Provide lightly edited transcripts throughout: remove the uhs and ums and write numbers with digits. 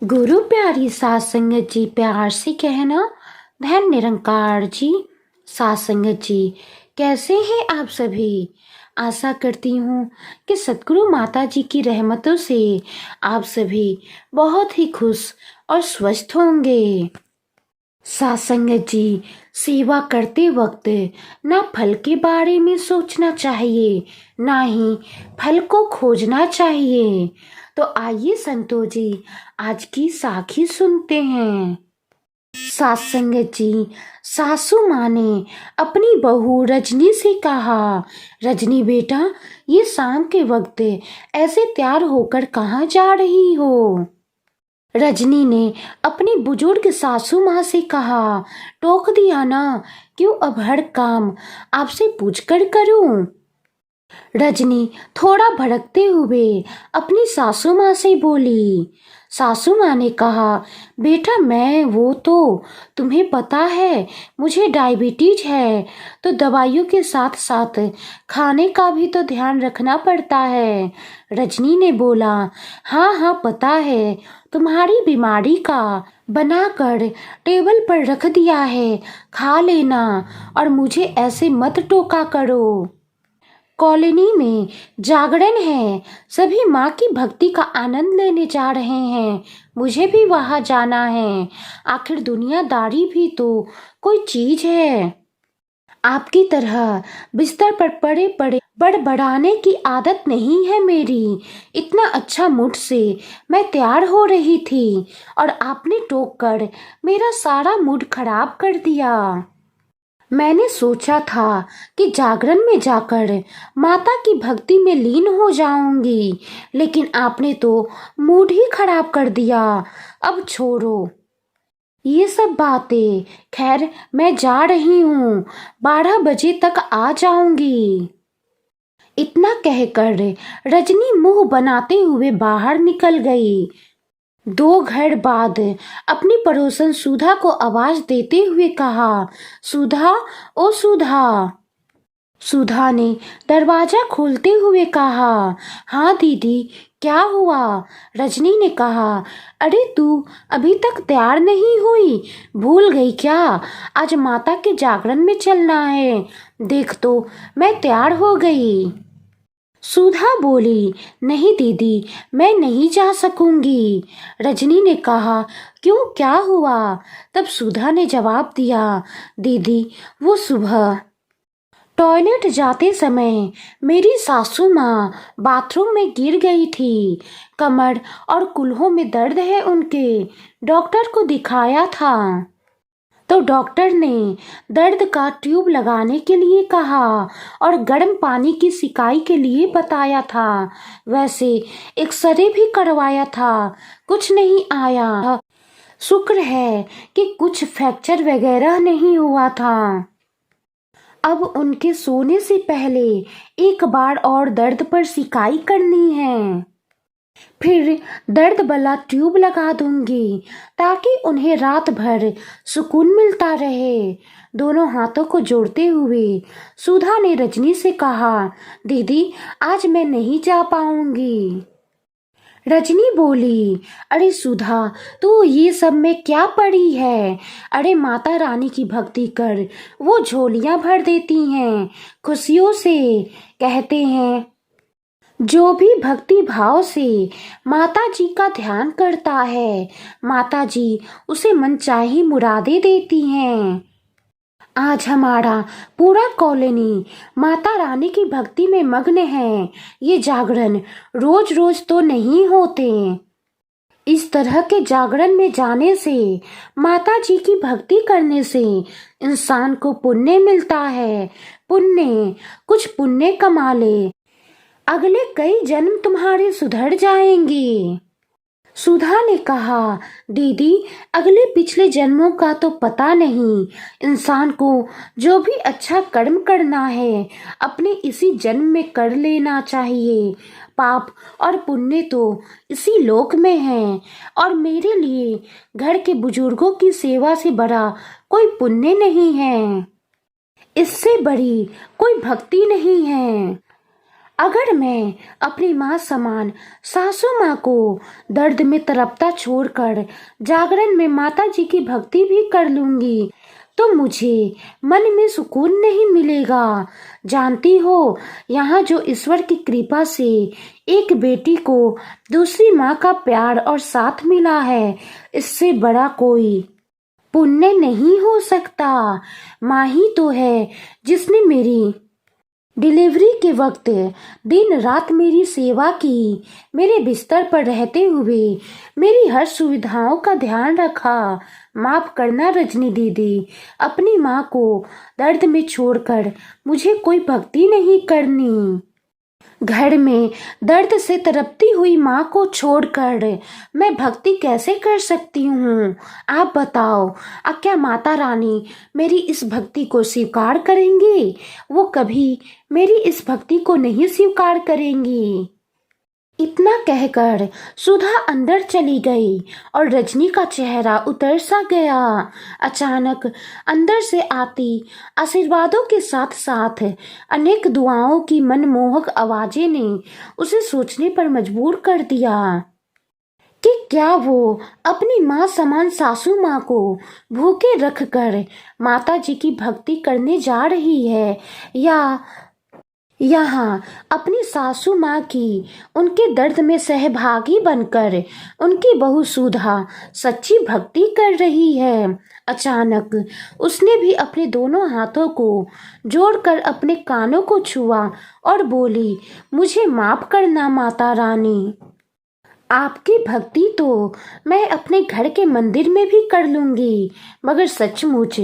गुरु प्यारी सात संगत जी, प्यार से कहना धन निरंकार जी। सात संगत जी, कैसे हैं आप सभी? आशा करती हूँ कि सतगुरु माता जी की रहमतों से आप सभी बहुत ही खुश और स्वस्थ होंगे। सात संगत जी, सेवा करते वक्त ना फल के बारे में सोचना चाहिए, ना ही फल को खोजना चाहिए। तो आइए संतो जी, आज की साखी सुनते हैं। सात संगत जी, सासू माँ ने अपनी बहू रजनी से कहा, रजनी बेटा, ये शाम के वक्त ऐसे तैयार होकर कहाँ जा रही हो? रजनी ने अपनी बुजुर्ग सासू माँ से कहा, टोक दिया ना, क्यों अब हर काम आपसे पूछकर करूं? रजनी थोड़ा भड़कते हुए अपनी सासू माँ से बोली। सासू माँ ने कहा, बेटा वो तो तुम्हें पता है मुझे डायबिटीज है, तो दवाइयों के साथ साथ खाने का भी तो ध्यान रखना पड़ता है। रजनी ने बोला, हाँ हाँ पता है, तुम्हारी बीमारी का बनाकर टेबल पर रख दिया है, खा लेना और मुझे ऐसे मत टोका करो। कॉलोनी में जागरण है, सभी माँ की भक्ति का आनंद लेने जा रहे हैं, मुझे भी वहां जाना है। आखिर दुनियादारी भी तो कोई चीज है। आपकी तरह बिस्तर पर पड़े पड़े बड़बड़ाने की आदत नहीं है मेरी। इतना अच्छा मूड से मैं तैयार हो रही थी और आपने टोक कर मेरा सारा मूड खराब कर दिया। मैंने सोचा था कि जागरण में जाकर माता की भक्ति में लीन हो जाऊंगी, लेकिन आपने तो मूड ही खराब कर दिया। अब छोड़ो ये सब बातें, खैर मैं जा रही हूँ, 12 बजे तक आ जाऊंगी। इतना कहकर रजनी मुंह बनाते हुए बाहर निकल गई। 2 घर बाद अपनी पड़ोसन सुधा को आवाज देते हुए कहा, सुधा, ओ सुधा। सुधा ने दरवाजा खोलते हुए कहा, हाँ दीदी, क्या हुआ? रजनी ने कहा, अरे तू अभी तक तैयार नहीं हुई, भूल गई क्या? आज माता के जागरण में चलना है। देख तो मैं तैयार हो गई। सुधा बोली, नहीं दीदी, मैं नहीं जा सकूंगी। रजनी ने कहा, क्यों, क्या हुआ? तब सुधा ने जवाब दिया, दीदी, वो सुबह टॉयलेट जाते समय मेरी सासू माँ बाथरूम में गिर गई थी। कमर और कूल्हों में दर्द है उनके। डॉक्टर को दिखाया था तो डॉक्टर ने दर्द का ट्यूब लगाने के लिए कहा और गर्म पानी की सिकाई के लिए बताया था। वैसे एक्सरे भी करवाया था, कुछ नहीं आया। शुक्र है कि कुछ फ्रैक्चर वगैरह नहीं हुआ था। अब उनके सोने से पहले एक बार और दर्द पर सिकाई करनी है, फिर दर्द वाला ट्यूब लगा दूंगी ताकि उन्हें रात भर सुकून मिलता रहे। दोनों हाथों को जोड़ते हुए सुधा ने रजनी से कहा, दीदी, आज मैं नहीं जा पाऊंगी। रजनी बोली, अरे सुधा, तू ये सब में क्या पड़ी है? अरे माता रानी की भक्ति कर, वो झोलियां भर देती हैं खुशियों से। कहते हैं जो भी भक्ति भाव से माता जी का ध्यान करता है, माता जी उसे मनचाही मुरादें देती हैं। आज हमारा पूरा कॉलोनी माता रानी की भक्ति में मग्न है। ये जागरण रोज रोज तो नहीं होते। इस तरह के जागरण में जाने से, माता जी की भक्ति करने से इंसान को पुण्य मिलता है। पुण्य, कुछ पुण्य कमा ले, अगले कई जन्म तुम्हारे सुधर जाएंगे। सुधा ने कहा, दीदी, अगले पिछले जन्मों का तो पता नहीं। इंसान को जो भी अच्छा कर्म करना है अपने इसी जन्म में कर लेना चाहिए। पाप और पुण्य तो इसी लोक में है, और मेरे लिए घर के बुजुर्गों की सेवा से बड़ा कोई पुण्य नहीं है, इससे बड़ी कोई भक्ति नहीं है। अगर मैं अपनी माँ समान सासू माँ को दर्द में तड़पता छोड़कर जागरण में माता जी की भक्ति भी कर लूंगी तो मुझे मन में सुकून नहीं मिलेगा। जानती हो, यहाँ जो ईश्वर की कृपा से एक बेटी को दूसरी माँ का प्यार और साथ मिला है, इससे बड़ा कोई पुण्य नहीं हो सकता। माँ ही तो है जिसने मेरी डिलीवरी के वक्त दिन रात मेरी सेवा की, मेरे बिस्तर पर रहते हुए मेरी हर सुविधाओं का ध्यान रखा। माफ करना रजनी दीदी, अपनी माँ को दर्द में छोड़कर मुझे कोई भक्ति नहीं करनी। घर में दर्द से तड़पती हुई माँ को छोड़कर मैं भक्ति कैसे कर सकती हूँ? आप बताओ, क्या माता रानी मेरी इस भक्ति को स्वीकार करेंगी? वो कभी मेरी इस भक्ति को नहीं स्वीकार करेंगी। इतना कहकर सुधा अंदर चली गई और रजनी का चेहरा उतर सा गया। अचानक अंदर से आती आशीर्वादों के साथ साथ अनेक दुआओं की मनमोहक आवाजें ने उसे सोचने पर मजबूर कर दिया कि क्या वो अपनी माँ समान सासू माँ को भूखे रखकर माता जी की भक्ति करने जा रही है या यहाँ अपनी सासू माँ की उनके दर्द में सहभागी बनकर उनकी बहू सुधा सच्ची भक्ति कर रही है। अचानक उसने भी अपने दोनों हाथों को जोड़कर अपने कानों को छुआ और बोली, मुझे माफ करना माता रानी, आपकी भक्ति तो मैं अपने घर के मंदिर में भी कर लूंगी, मगर सचमुच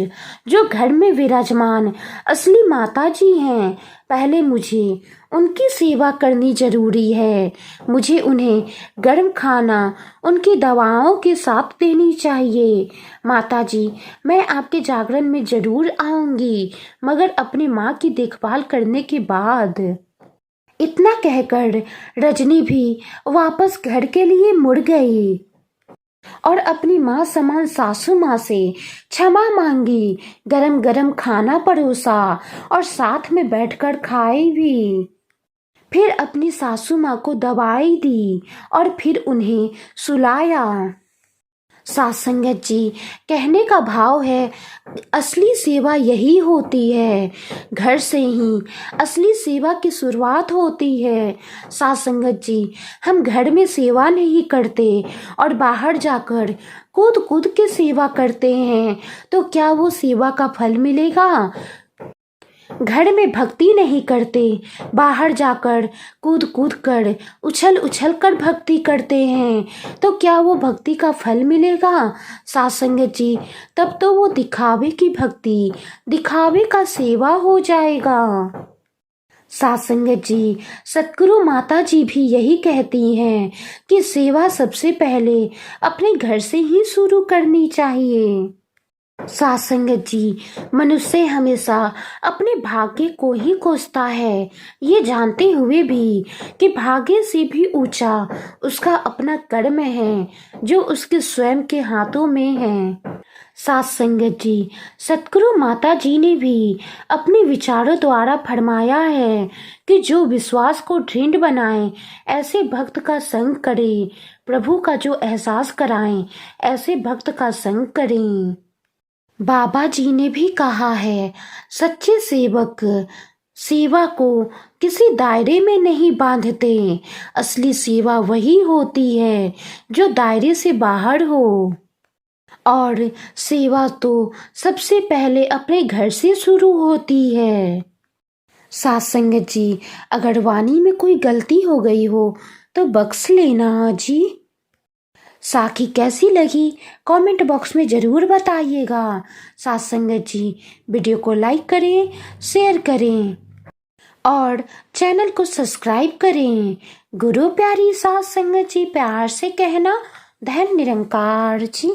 जो घर में विराजमान असली माता जी हैं, पहले मुझे उनकी सेवा करनी जरूरी है। मुझे उन्हें गर्म खाना उनकी दवाओं के साथ देनी चाहिए। माता जी, मैं आपके जागरण में जरूर आऊंगी, मगर अपनी माँ की देखभाल करने के बाद। इतना कहकर रजनी भी वापस घर के लिए मुड़ गई और अपनी माँ समान सासू माँ से क्षमा मांगी, गरम गरम खाना परोसा और साथ में बैठकर खाई भी। फिर अपनी सासू माँ को दवाई दी और फिर उन्हें सुलाया। सासंगत जी, कहने का भाव है, असली सेवा यही होती है। घर से ही असली सेवा की शुरुआत होती है। सासंगत जी, हम घर में सेवा नहीं करते और बाहर जाकर कूद कूद के सेवा करते हैं, तो क्या वो सेवा का फल मिलेगा? घर में भक्ति नहीं करते, बाहर जाकर कूद कूद कर उछल उछल कर भक्ति करते हैं, तो क्या वो भक्ति का फल मिलेगा? सासंगत जी, तब तो वो दिखावे की भक्ति, दिखावे का सेवा हो जाएगा। सासंगत जी, सतगुरु माता जी भी यही कहती हैं कि सेवा सबसे पहले अपने घर से ही शुरू करनी चाहिए। सासंगत जी, मनुष्य हमेशा अपने भाग्य को ही कोसता है, ये जानते हुए भी कि भाग्य से भी ऊंचा उसका अपना कर्म है जो उसके स्वयं के हाथों में है। सासंगत जी, सतगुरु माता जी ने भी अपने विचारों द्वारा फरमाया है कि जो विश्वास को दृढ़ बनाए, ऐसे भक्त का संग करे, प्रभु का जो एहसास कराएं, ऐसे भक्त का संग करें। बाबा जी ने भी कहा है, सच्चे सेवक सेवा को किसी दायरे में नहीं बांधते। असली सेवा वही होती है जो दायरे से बाहर हो, और सेवा तो सबसे पहले अपने घर से शुरू होती है। सासंगत जी, अगर वाणी में कोई गलती हो गई हो तो बख्श लेना जी। साखी कैसी लगी कमेंट बॉक्स में ज़रूर बताइएगा। सासंगत जी, वीडियो को लाइक करें, शेयर करें और चैनल को सब्सक्राइब करें। गुरु प्यारी सासंगत जी, प्यार से कहना, धन निरंकार जी।